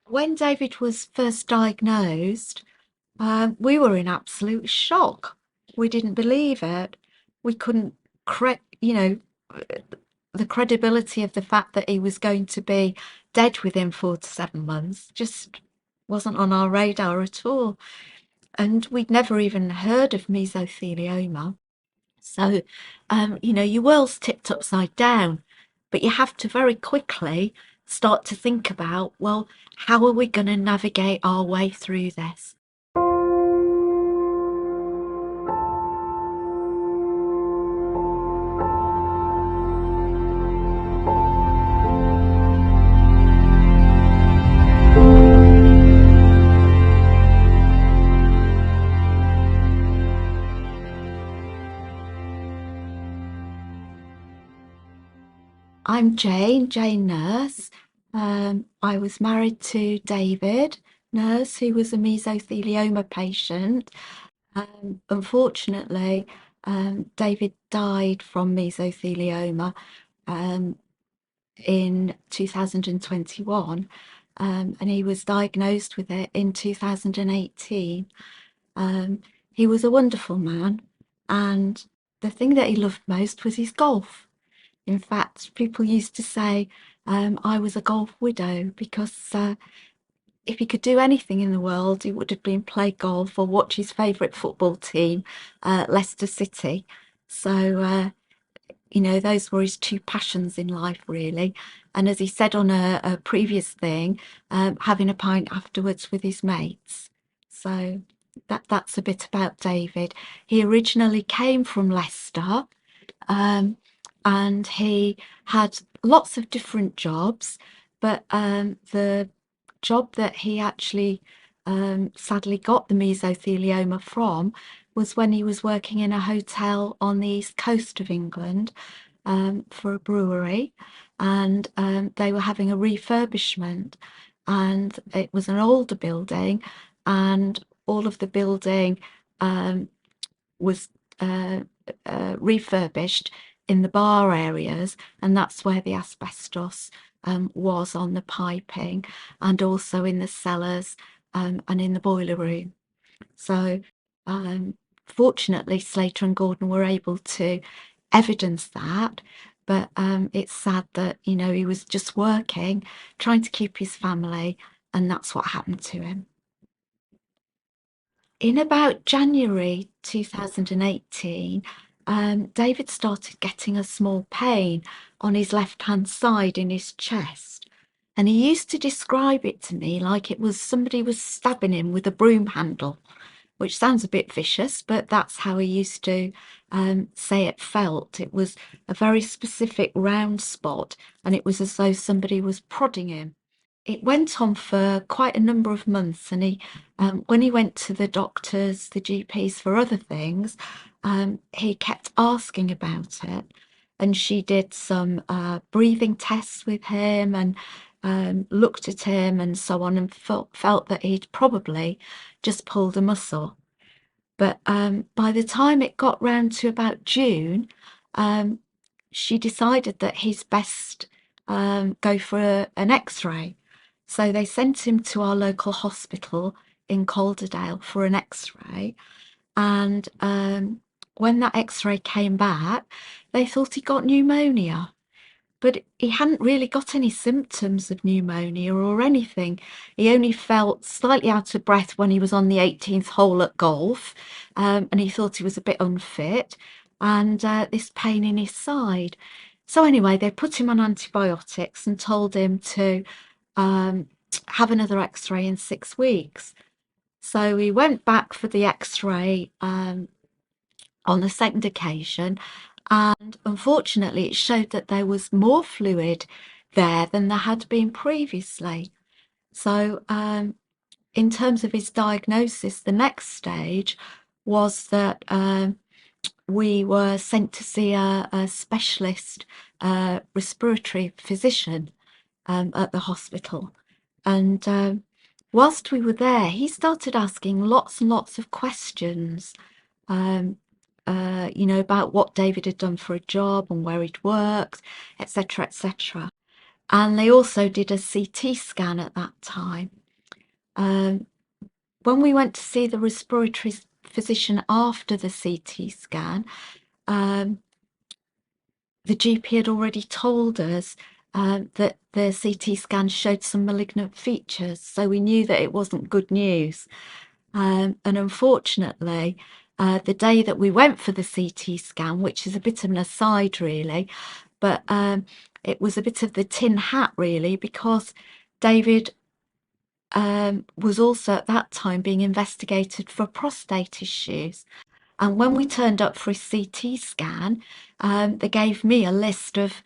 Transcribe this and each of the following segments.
When David was first diagnosed, we were in absolute shock. We didn't believe it. We couldn't, the credibility of the fact that he was going to be dead within 4 to 7 months just wasn't on our radar at all. And we'd never even heard of mesothelioma. So, your world's tipped upside down, but you have to very quickly start to think about, well, how are we going to navigate our way through this? I'm Jane Nurse. I was married to David Nurse, who was a mesothelioma patient. Unfortunately, David died from mesothelioma um, in 2021, and he was diagnosed with it in 2018. He was a wonderful man, and the thing that he loved most was his golf. In fact, people used to say I was a golf widow because if he could do anything in the world, it would have been play golf or watch his favourite football team, Leicester City. So, those were his two passions in life, really. And as he said on a previous thing, having a pint afterwards with his mates. So that's a bit about David. He originally came from Leicester, um, and he had lots of different jobs, but the job that he actually sadly got the mesothelioma from was when he was working in a hotel on the east coast of England for a brewery, and they were having a refurbishment, and it was an older building, and all of the building was uh, refurbished in the bar areas, and that's where the asbestos was on the piping and also in the cellars and in the boiler room. So, um, fortunately, Slater and Gordon were able to evidence that. But it's sad that, he was just working, trying to keep his family, and that's what happened to him. In about January 2018, David started getting a small pain on his left-hand side in his chest. And he used to describe it to me like it was somebody was stabbing him with a broom handle, which sounds a bit vicious, but that's how he used to say it felt. It was a very specific round spot, and it was as though somebody was prodding him. It went on for quite a number of months, and when he went to the doctors, the GPs for other things, he kept asking about it, and she did some breathing tests with him and looked at him and so on, and felt that he'd probably just pulled a muscle. But by the time it got round to about June, um, she decided that he's best go for an X-ray. So they sent him to our local hospital in Calderdale for an X-ray. And when that X-ray came back, they thought he got pneumonia. But he hadn't really got any symptoms of pneumonia or anything. He only felt slightly out of breath when he was on the 18th hole at golf, and he thought he was a bit unfit, and this pain in his side. So anyway, they put him on antibiotics and told him to um, have another X-ray in 6 weeks. So he went back for the X-ray on the second occasion, and unfortunately, it showed that there was more fluid there than there had been previously. So, in terms of his diagnosis, the next stage was that we were sent to see a specialist respiratory physician at the hospital. And whilst we were there, he started asking lots and lots of questions. Um, about what David had done for a job and where he'd worked, etc., etc. and they also did a CT scan at that time. Um, when we went to see the respiratory physician after the CT scan, um, the GP had already told us that the CT scan showed some malignant features, so we knew that it wasn't good news. And unfortunately, the day that we went for the CT scan, which is a bit of an aside really, but it was a bit of the tin hat really, because David was also at that time being investigated for prostate issues. And when we turned up for a CT scan, they gave me a list of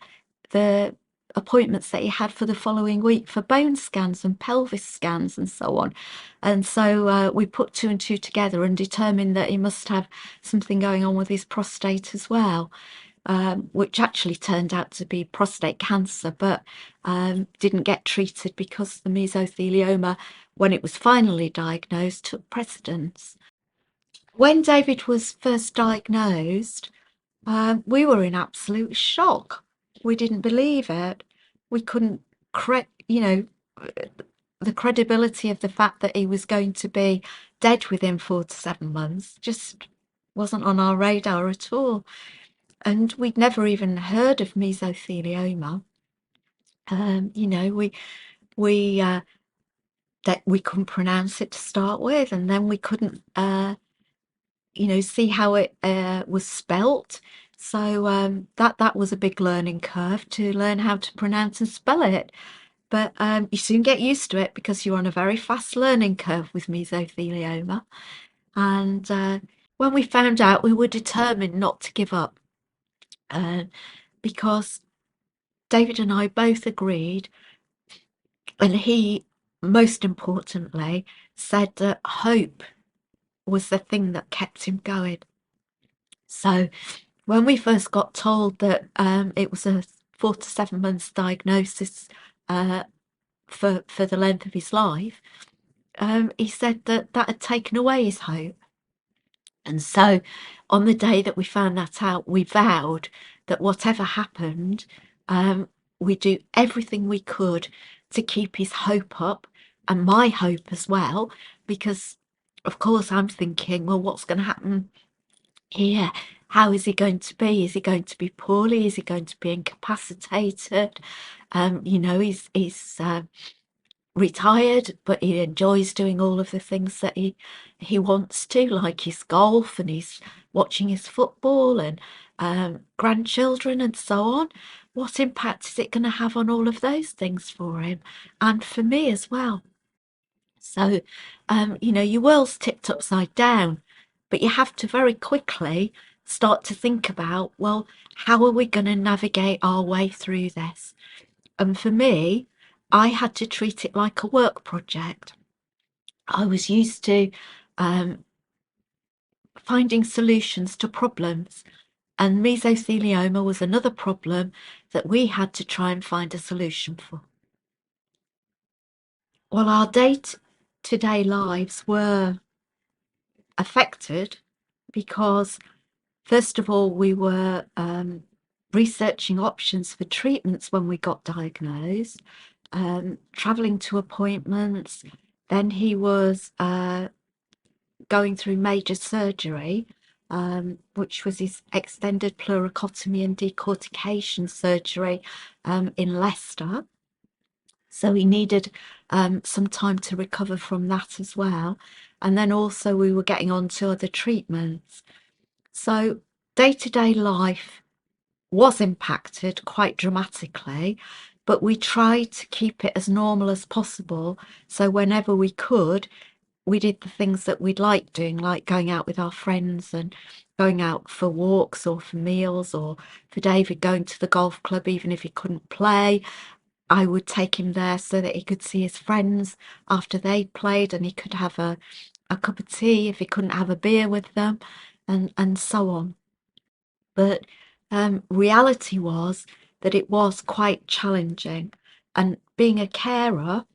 the appointments that he had for the following week for bone scans and pelvis scans and so on. And so we put two and two together and determined that he must have something going on with his prostate as well, which actually turned out to be prostate cancer, but didn't get treated because the mesothelioma, when it was finally diagnosed, took precedence. When David was first diagnosed, we were in absolute shock. We didn't believe it. We couldn't, the credibility of the fact that he was going to be dead within 4 to 7 months just wasn't on our radar at all. And we'd never even heard of mesothelioma. We that we couldn't pronounce it to start with, and then we couldn't see how it was spelt. So that was a big learning curve to learn how to pronounce and spell it. But you soon get used to it because you're on a very fast learning curve with mesothelioma. And when we found out, we were determined not to give up, uh, because David and I both agreed, and he, most importantly, said that hope was the thing that kept him going. So when we first got told that it was a 4 to 7 months diagnosis for the length of his life, he said that that had taken away his hope. And so on the day that we found that out, we vowed that whatever happened, we'd do everything we could to keep his hope up, and my hope as well, because of course I'm thinking, well, what's going to happen here? How is he going to be? Is he going to be poorly? Is he going to be incapacitated? He's retired, but he enjoys doing all of the things that he wants to, like his golf, and he's watching his football and grandchildren and so on. What impact is it going to have on all of those things for him and for me as well? So, your world's tipped upside down, but you have to very quickly start to think about, well, how are we going to navigate our way through this? And for me, I had to treat it like a work project. I was used to um, finding solutions to problems, and mesothelioma was another problem that we had to try and find a solution for. Well, our day-to-day lives were affected because, first of all, we were researching options for treatments when we got diagnosed, traveling to appointments. Then he was going through major surgery, which was his extended pleurocotomy and decortication surgery in Leicester. So he needed some time to recover from that as well. And then also we were getting on to other treatments. So day-to-day life was impacted quite dramatically, but we tried to keep it as normal as possible. So whenever we could, we did the things that we'd like doing, like going out with our friends and going out for walks or for meals, or for David going to the golf club even if he couldn't play. I would take him there so that he could see his friends after they'd played, and he could have a cup of tea if he couldn't have a beer with them, and so on. But reality was that it was quite challenging. And being a carer,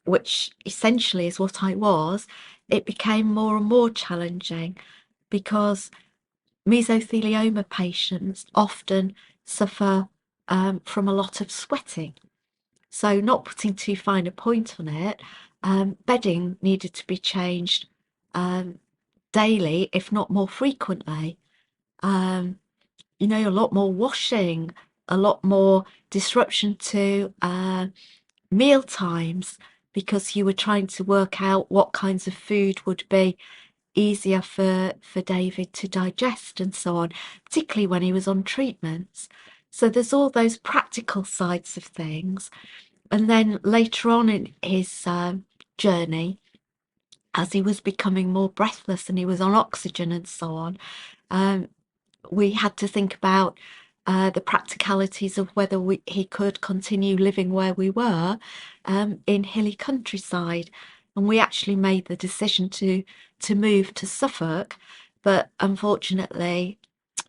which essentially is what I was, it became more and more challenging because mesothelioma patients often suffer from a lot of sweating. So, not putting too fine a point on it, bedding needed to be changed um, daily, if not more frequently. Um, a lot more washing, a lot more disruption to meal times because you were trying to work out what kinds of food would be easier for David to digest and so on, particularly when he was on treatments. So there's all those practical sides of things. And then later on in his journey, as he was becoming more breathless and he was on oxygen and so on, um, we had to think about the practicalities of whether he could continue living where we were in hilly countryside. And we actually made the decision to move to Suffolk, but unfortunately,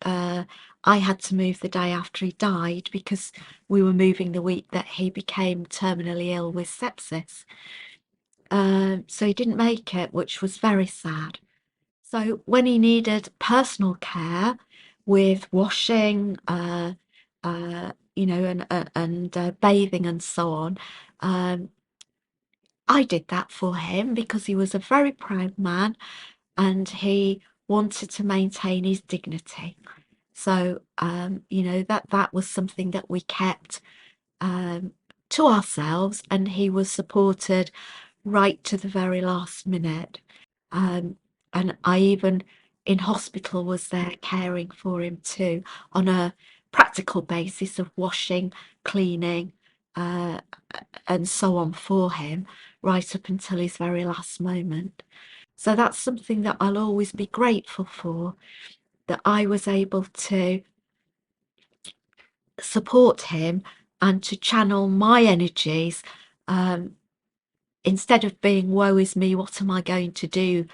uh, I had to move the day after he died because we were moving the week that he became terminally ill with sepsis. So he didn't make it, which was very sad. So when he needed personal care with washing, and bathing and so on, um, I did that for him because he was a very proud man and he wanted to maintain his dignity. So that was something that we kept um, to ourselves, and he was supported right to the very last minute. Um, and I even in hospital was there caring for him too on a practical basis of washing, cleaning, uh, and so on for him right up until his very last moment. So that's something that I'll always be grateful for, that I was able to support him and to channel my energies um, instead of being woe is me, what am I going to do?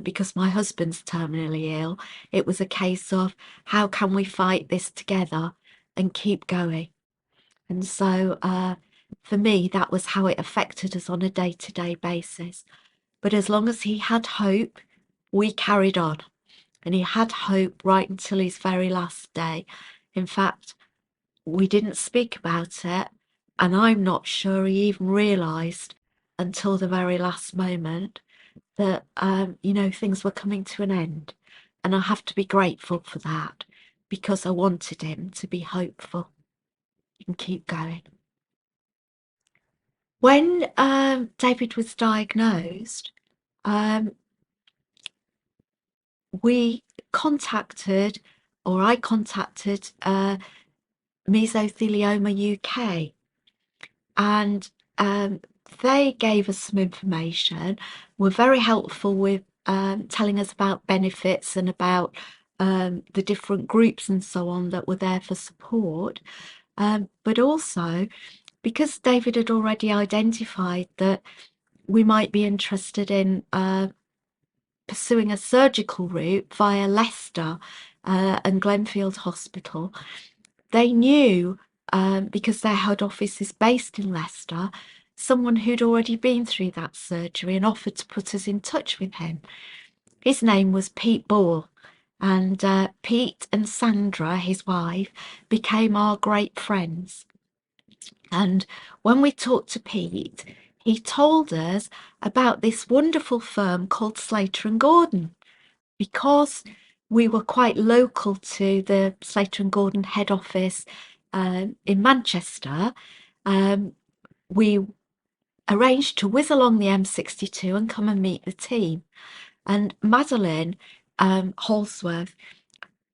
Because my husband's terminally ill, it was a case of how can we fight this together and keep going. And so for me, that was how it affected us on a day-to-day basis. But as long as he had hope, we carried on. And he had hope right until his very last day. In fact, we didn't speak about it, and I'm not sure he even realised until the very last moment that things were coming to an end. And I have to be grateful for that because I wanted him to be hopeful and keep going. When David was diagnosed, um, we contacted, or I contacted, Mesothelioma UK, and they gave us some information, were very helpful with telling us about benefits and about the different groups and so on that were there for support. But also, because David had already identified that we might be interested in pursuing a surgical route via Leicester and Glenfield Hospital, they knew, because their head office is based in Leicester, someone who'd already been through that surgery and offered to put us in touch with him. His name was Pete Ball, and Pete and Sandra, his wife, became our great friends. And when we talked to Pete, he told us about this wonderful firm called Slater and Gordon, because we were quite local to the Slater and Gordon head office in Manchester. We arranged to whiz along the M62 and come and meet the team. And Madeline Holsworth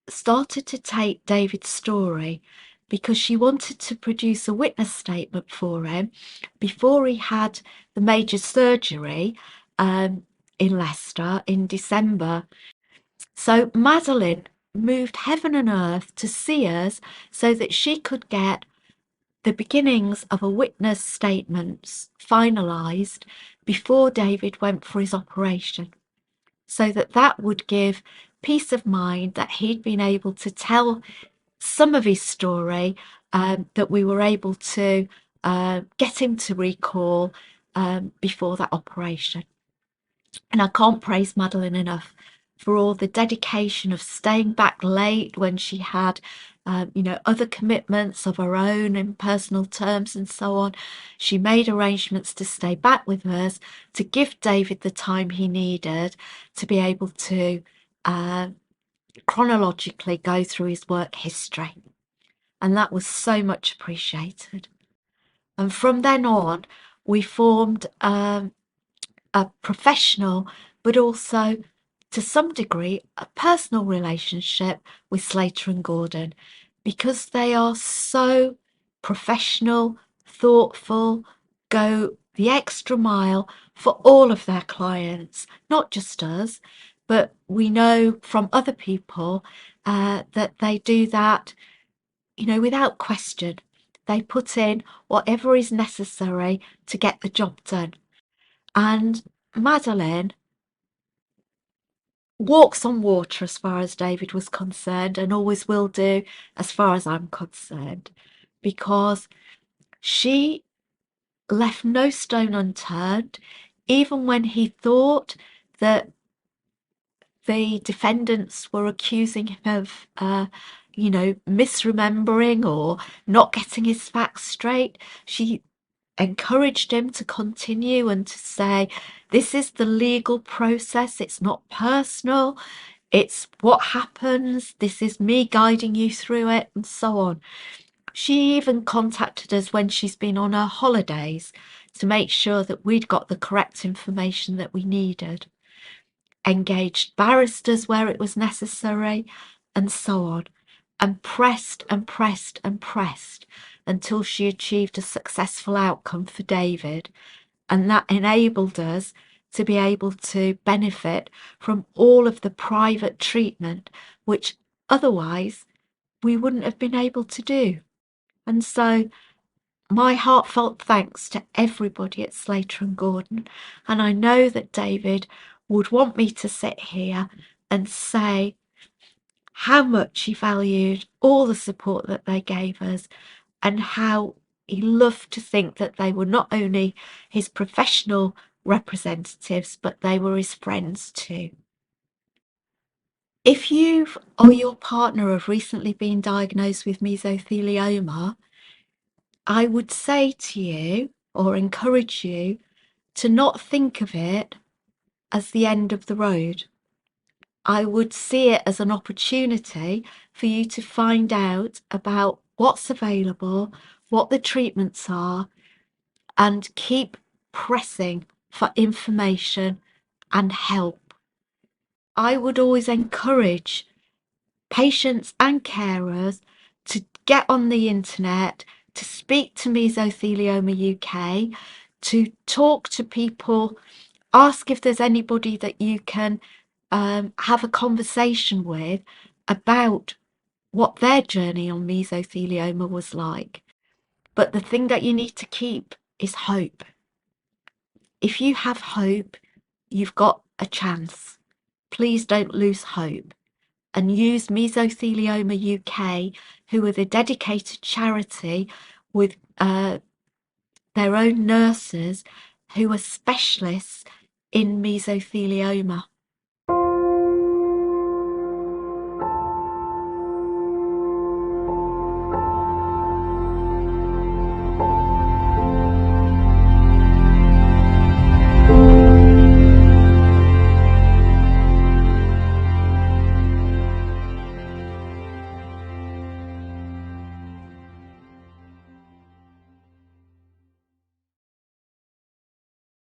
started to take David's story because she wanted to produce a witness statement for him before he had the major surgery in Leicester in December. So Madeline moved heaven and earth to see us so that she could get the beginnings of a witness statements finalised before David went for his operation, so that that would give peace of mind that he'd been able to tell some of his story, that we were able to get him to recall before that operation. And I can't praise Madeline enough for all the dedication of staying back late when she had, other commitments of her own in personal terms and so on. She made arrangements to stay back with us, to give David the time he needed to be able to chronologically go through his work history. And that was so much appreciated. And from then on, we formed a professional, but also to some degree, a personal relationship with Slater and Gordon, because they are so professional, thoughtful, go the extra mile for all of their clients, not just us, but we know from other people that they do that, without question. They put in whatever is necessary to get the job done. And Madeline walks on water as far as David was concerned, and always will do as far as I'm concerned, because she left no stone unturned, even when he thought that the defendants were accusing him of, misremembering or not getting his facts straight. She encouraged him to continue and to say, this is the legal process, it's not personal, it's what happens, this is me guiding you through it, and so on. She even contacted us when she's been on her holidays to make sure that we'd got the correct information that we needed, engaged barristers where it was necessary, and so on, and pressed and pressed and pressed until she achieved a successful outcome for David. And that enabled us to be able to benefit from all of the private treatment, which otherwise we wouldn't have been able to do. And so my heartfelt thanks to everybody at Slater and Gordon. And I know that David would want me to sit here and say how much he valued all the support that they gave us, and how he loved to think that they were not only his professional representatives, but they were his friends too. If you or your partner have recently been diagnosed with mesothelioma, I would say to you, or encourage you, to not think of it as the end of the road. I would see it as an opportunity for you to find out about what's available, what the treatments are, and keep pressing for information and help. I would always encourage patients and carers to get on the internet, to speak to Mesothelioma UK, to talk to people, ask if there's anybody that you can have a conversation with about what their journey on mesothelioma was like. But the thing that you need to keep is hope. If you have hope, you've got a chance. Please don't lose hope, and use Mesothelioma UK, who are the dedicated charity with their own nurses who are specialists in mesothelioma.